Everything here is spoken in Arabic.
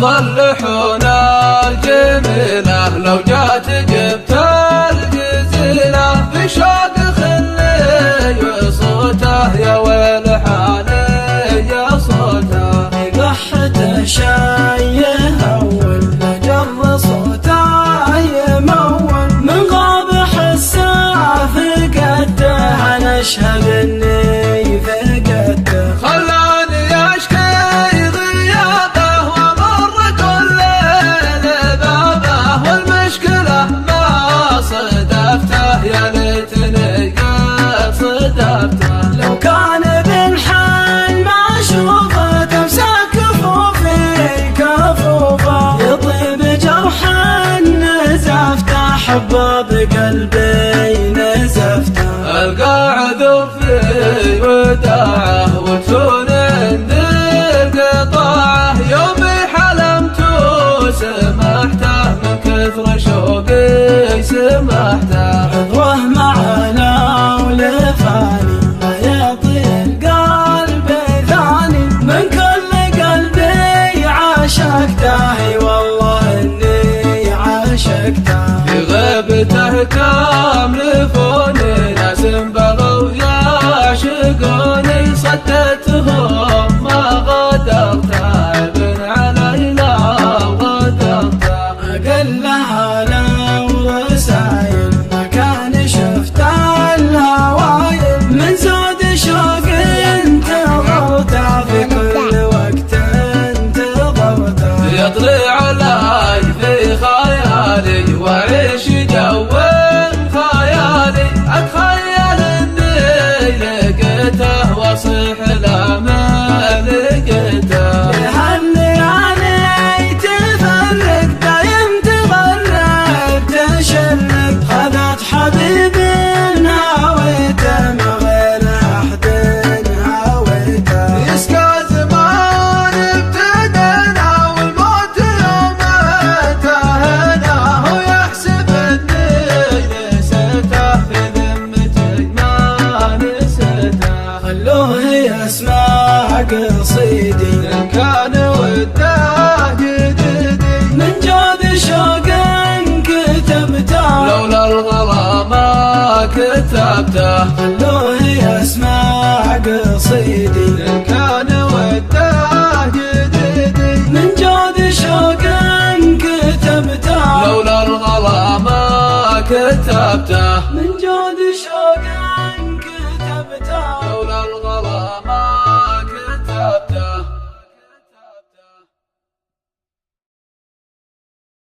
بعض اللحون الجميلة لو جات جبت الجزيلة في شوق خلي وصوته يا ويل حالي يا صوته قحته شي يهول جر صوته يمول من غاب حسه فقدته انا اشهد اني فقدته خلاني اشكي غيابه ومر كل ليل بابه والمشكله ما صدفته يا ليتني قد صدفته لو كان بالحال ما اشوفه تمسك كفوفي كفوفه يطيب جرح نزفته حبه بقلبي نزفته القى عذر في وداعه وتكون عندي قطاعه يومي حلمت وسمحته من كثر شوقي سمحته حضره معنا ولفاني ما يعطي القلب ثاني من كل قلبي عاشقته اي والله اني عاشقته في غيبته كم لفوني ناس بغوا يعشقوني صدتهم ما غدرت ابن علي لا غدرت اقلها لو رسايل ما كان شفت الهوايل من زود شوق انتظرته في كل وقت انتظرته يطلع علي في خيالي واعيش جو خيالي اتخيل اني لقيته واصيح لا ما لقيته يهني علي تفرق دايم تغرق تشرق خذت حبيبي هويته من غير احد هويته يسقى زمان ابتدينا والموت يوم انتهينا هو يحسب اني نسيته في ذمتي ما نسيته خلوه يسمع قصيدي ان كان وده جديدي من جود شوق كتبته لولا الغلا ما كتبته خلوه يسمع قصيدي ان كان وده جديدي من جود شوق كتبته لولا الغلا ما كتبته